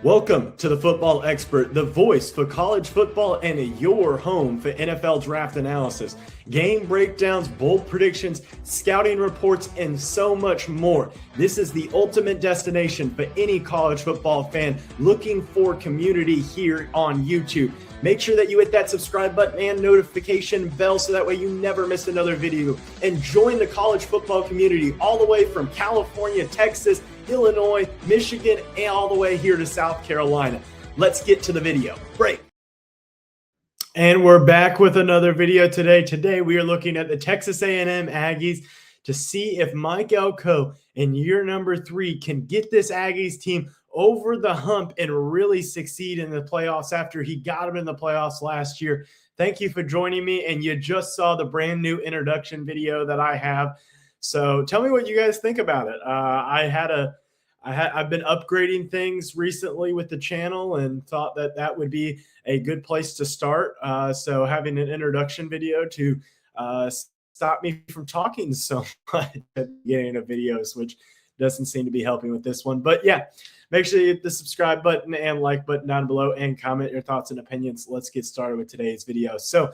Welcome to the Football Expert, the voice for college football and your home for NFL draft analysis, game breakdowns, bold predictions, scouting reports, and so much more. This is the ultimate destination for any college football fan looking for community here on YouTube. Make sure that you hit that subscribe button and notification bell so that way you never miss another video. And join the college football community all the way from California, Texas, Illinois, Michigan, and all the way here to South Carolina. Let's get to the video. Break. And we're back with another video today. Today we are looking at the Texas A&M Aggies to see if Mike Elko in year number 3 can get this Aggies team over the hump and really succeed in the playoffs after he got them in the playoffs last year. Thank you for joining me. And you just saw the brand new introduction video that I have. So tell me what you guys think about it. I've been upgrading things recently with the channel and thought that that would be a good place to start. So having an introduction video to stop me from talking so much at the beginning of videos, which doesn't seem to be helping with this one. But yeah, make sure you hit the subscribe button and like button down below and comment your thoughts and opinions. Let's get started with today's video. So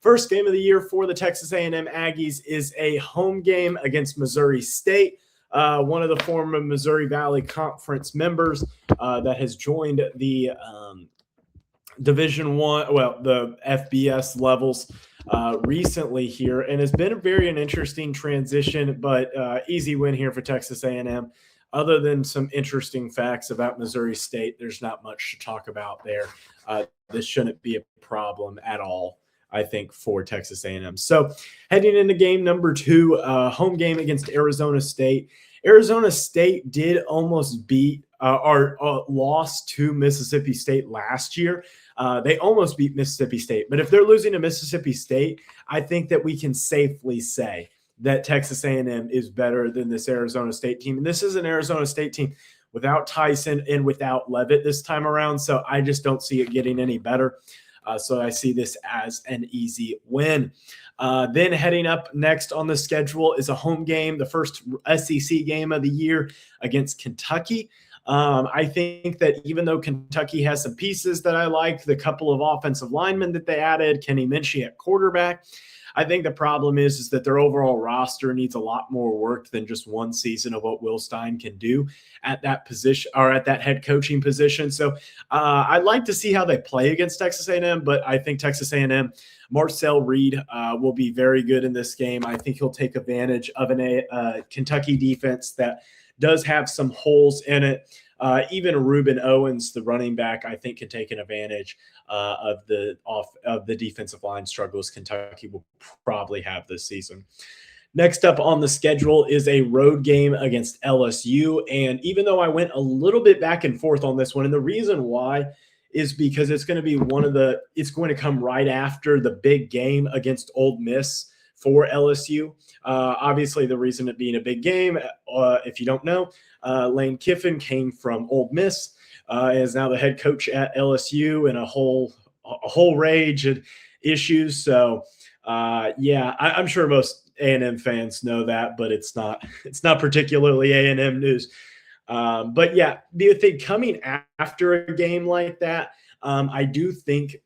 first game of the year for the Texas A&M Aggies is a home game against Missouri State, one of the former Missouri Valley Conference members that has joined the Division I, well, the FBS levels recently here, and has been an interesting transition, but easy win here for Texas A&M. Other than some interesting facts about Missouri State, there's not much to talk about there. This shouldn't be a problem at all, I think, for Texas A&M. So heading into game number 2, home game against Arizona State. Arizona State did almost beat or lost to Mississippi State last year. They almost beat Mississippi State. But if they're losing to Mississippi State, I think that we can safely say that Texas A&M is better than this Arizona State team. And this is an Arizona State team without Tyson and without Leavitt this time around. So I just don't see it getting any better. So I see this as an easy win. Then heading up next on the schedule is a home game, the first SEC game of the year against Kentucky. I think that even though Kentucky has some pieces that I like, the couple of offensive linemen that they added, Kenny Minchey at quarterback, I think the problem is that their overall roster needs a lot more work than just one season of what Will Stein can do at that position or at that head coaching position. So I'd like to see how they play against Texas A&M, but I think Texas A&M, Marcel Reed will be very good in this game. I think he'll take advantage of a Kentucky defense that does have some holes in it. Even Reuben Owens, the running back, I think can take an advantage of the defensive line struggles Kentucky will probably have this season. Next up on the schedule is a road game against LSU. And even though I went a little bit back and forth on this one, and the reason why is because it's going to come right after the big game against Ole Miss for LSU. Obviously, the reason it being a big game, if you don't know, Lane Kiffin came from Ole Miss, is now the head coach at LSU, and a whole rage of issues. So, yeah, I'm sure most A&M fans know that, but it's not particularly A&M news. But yeah, the thing coming after a game like that, I do think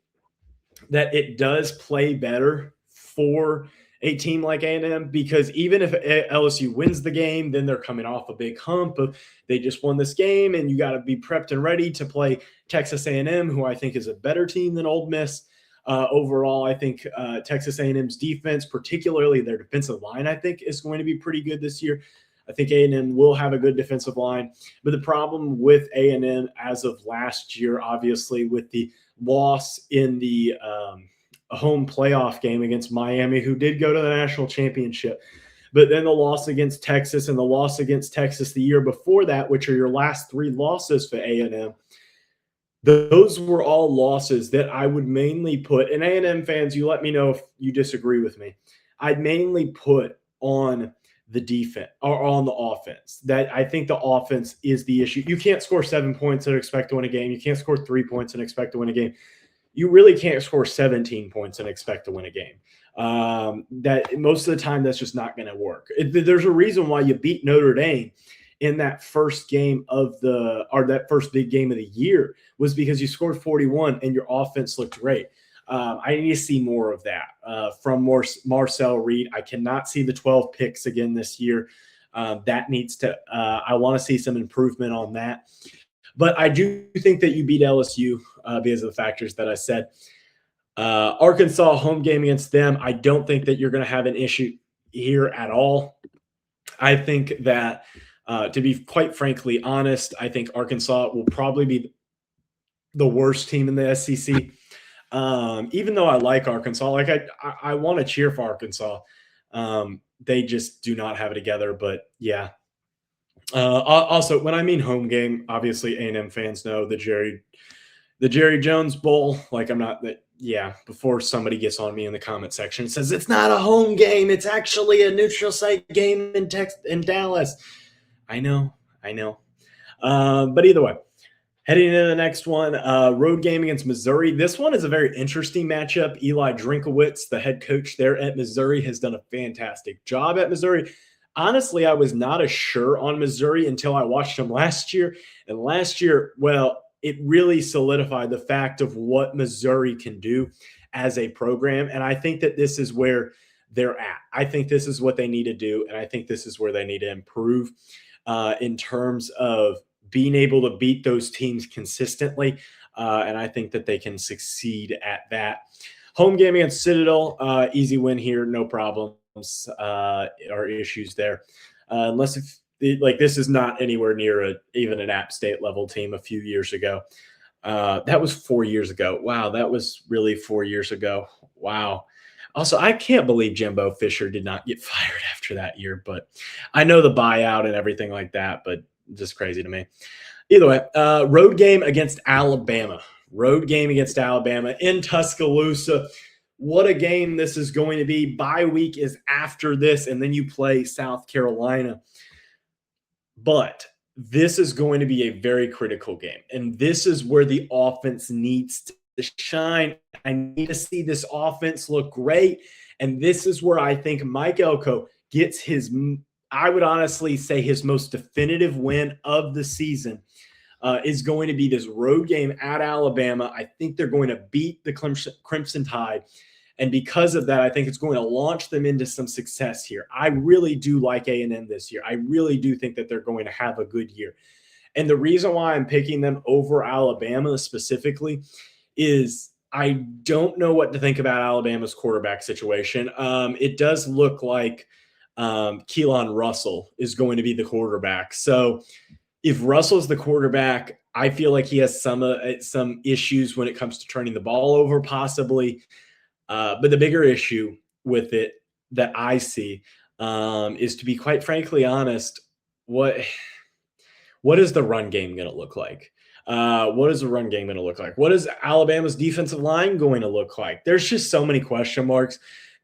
that it does play better for a team like A&M, because even if LSU wins the game, then they're coming off a big hump of they just won this game, and you got to be prepped and ready to play Texas A&M, who I think is a better team than Ole Miss. Overall, I think Texas A&M's defense, particularly their defensive line, I think is going to be pretty good this year. I think A&M will have a good defensive line, but the problem with A&M as of last year, obviously with the loss in the home playoff game against Miami, who did go to the national championship, but then the loss against Texas and the loss against Texas the year before that, which are your last 3 losses for A&M, those were all losses that I would mainly put, and A&M fans, you let me know if you disagree with me, I'd mainly put on the defense or on the offense. That I think the offense is the issue. You can't score 7 points and expect to win a game. You can't score 3 points and expect to win a game. You really can't score 17 points and expect to win a game. That most of the time, that's just not going to work. There's a reason why you beat Notre Dame in that first game of that first big game of the year was because you scored 41 and your offense looked great. I need to see more of that from Marcel Reed. I cannot see the 12 picks again this year. That needs to. I want to see some improvement on that. But I do think that you beat LSU because of the factors that I said. Arkansas home game against them. I don't think that you're going to have an issue here at all. I think that, to be quite frankly honest, I think Arkansas will probably be the worst team in the SEC. Even though I like Arkansas, like I want to cheer for Arkansas. They just do not have it together. But yeah. Also, when I mean home game, obviously A&M fans know the Jerry Jones Bowl. Like I'm not that. Yeah, before somebody gets on me in the comment section and says it's not a home game, it's actually a neutral site game in Dallas. I know. But either way, heading into the next one, road game against Missouri. This one is a very interesting matchup. Eli Drinkowitz, the head coach there at Missouri, has done a fantastic job at Missouri. Honestly, I was not as sure on Missouri until I watched them last year. And last year, well, it really solidified the fact of what Missouri can do as a program. And I think that this is where they're at. I think this is what they need to do. And I think this is where they need to improve in terms of being able to beat those teams consistently. And I think that they can succeed at that. Home game against Citadel, easy win here, no problems or issues there. Unless if this is not anywhere near even an App State level team a few years ago. That was 4 years ago. Wow, that was really 4 years ago. Wow. Also, I can't believe Jimbo Fisher did not get fired after that year, but I know the buyout and everything like that, but just crazy to me. Either way, road game against Alabama. Road game against Alabama in Tuscaloosa. What a game this is going to be. Bye week is after this, and then you play South Carolina. But this is going to be a very critical game. And this is where the offense needs to shine. I need to see this offense look great. And this is where I think Mike Elko gets his, I would honestly say, his most definitive win of the season is going to be this road game at Alabama. I think they're going to beat the Crimson Tide. And because of that, I think it's going to launch them into some success here. I really do like A&M this year. I really do think that they're going to have a good year. And the reason why I'm picking them over Alabama specifically is I don't know what to think about Alabama's quarterback situation. It does look like Keelan Russell is going to be the quarterback. So if Russell's the quarterback, I feel like he has some issues when it comes to turning the ball over, possibly. But the bigger issue with it that I see is, to be quite frankly honest, what is the run game going to look like? What is the run game going to look like? What is Alabama's defensive line going to look like? There's just so many question marks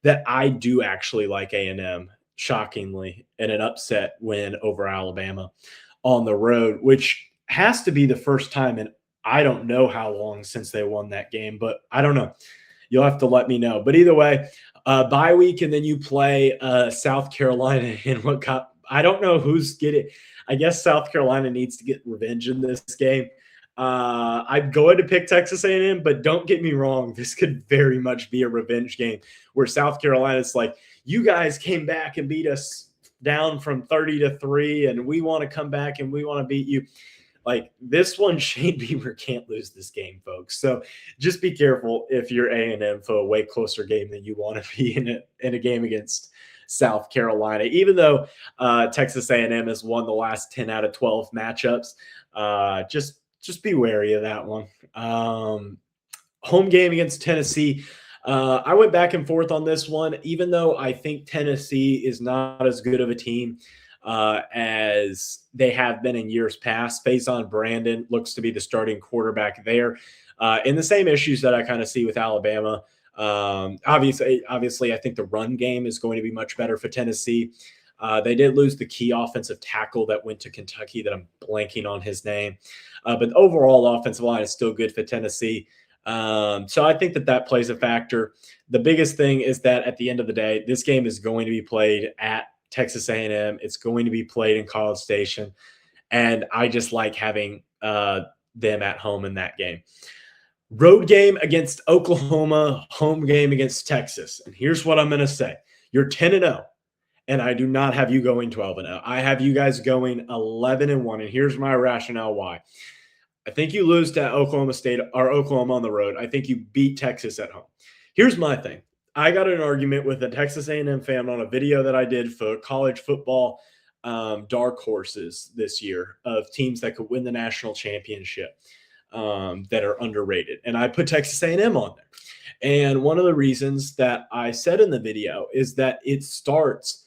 that I do actually like A&M, shockingly, in an upset win over Alabama on the road, which has to be the first time in I don't know how long since they won that game, but I don't know. You'll have to let me know. But either way, bye week, and then you play South Carolina in what cup? I don't know who's getting. I guess South Carolina needs to get revenge in this game. I'm going to pick Texas A&M, but don't get me wrong. This could very much be a revenge game where South Carolina's like, you guys came back and beat us down from 30-3, and we want to come back and we want to beat you. Like this one, Shane Beamer can't lose this game, folks. So just be careful if you're A&M for a way closer game than you want to be in a game against South Carolina. Even though Texas A&M has won the last 10 out of 12 matchups, just be wary of that one. Home game against Tennessee. I went back and forth on this one, even though I think Tennessee is not as good of a team as they have been in years past. Faison Brandon looks to be the starting quarterback there. And the same issues that I kind of see with Alabama. Obviously, I think the run game is going to be much better for Tennessee. They did lose the key offensive tackle that went to Kentucky that I'm blanking on his name. But the overall offensive line is still good for Tennessee. So I think that plays a factor. The biggest thing is that at the end of the day, this game is going to be played at Texas A&M. It's going to be played in College Station, and I just like having them at home in that game. Road game against Oklahoma, home game against Texas. And here's what I'm going to say. You're 10-0, and I do not have you going 12-0. I have you guys going 11-1, and here's my rationale why. I think you lose to Oklahoma State or Oklahoma on the road. I think you beat Texas at home. Here's my thing. I got an argument with a Texas A&M fan on a video that I did for college football dark horses this year of teams that could win the national championship that are underrated. And I put Texas A&M on there. And one of the reasons that I said in the video is that it starts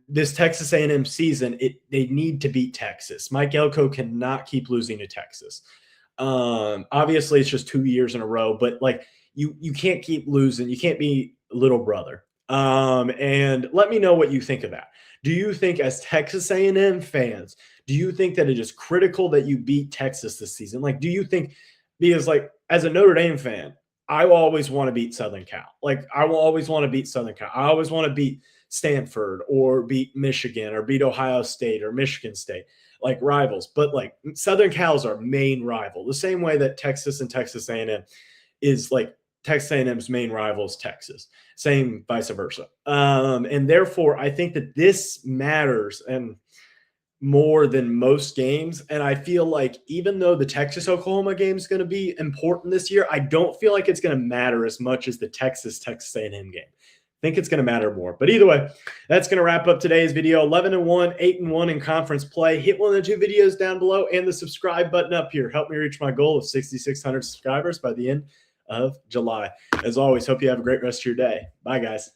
this Texas A&M season. They need to beat Texas. Mike Elko cannot keep losing to Texas. Obviously, it's just 2 years in a row, but like you can't keep losing. You can't be little brother. And let me know what you think of that. Do you think, as Texas A&M fans, do you think that it is critical that you beat Texas this season? Like, do you think, because like as a Notre Dame fan, I will always want to beat Southern Cal. Like, I will always want to beat Southern Cal. I always want to beat Stanford or beat Michigan or beat Ohio State or Michigan State, like rivals. But like Southern Cal is our main rival, the same way that Texas and Texas A&M is like Texas A&M's main rival is Texas. Same vice versa. And therefore, I think that this matters and more than most games. And I feel like even though the Texas-Oklahoma game is going to be important this year, I don't feel like it's going to matter as much as the Texas A&M game. I think it's going to matter more. But either way, that's going to wrap up today's video. 11-1, 8-1 in conference play. Hit one of the 2 videos down below and the subscribe button up here. Help me reach my goal of 6,600 subscribers by the end of July. As always, hope you have a great rest of your day. Bye, guys.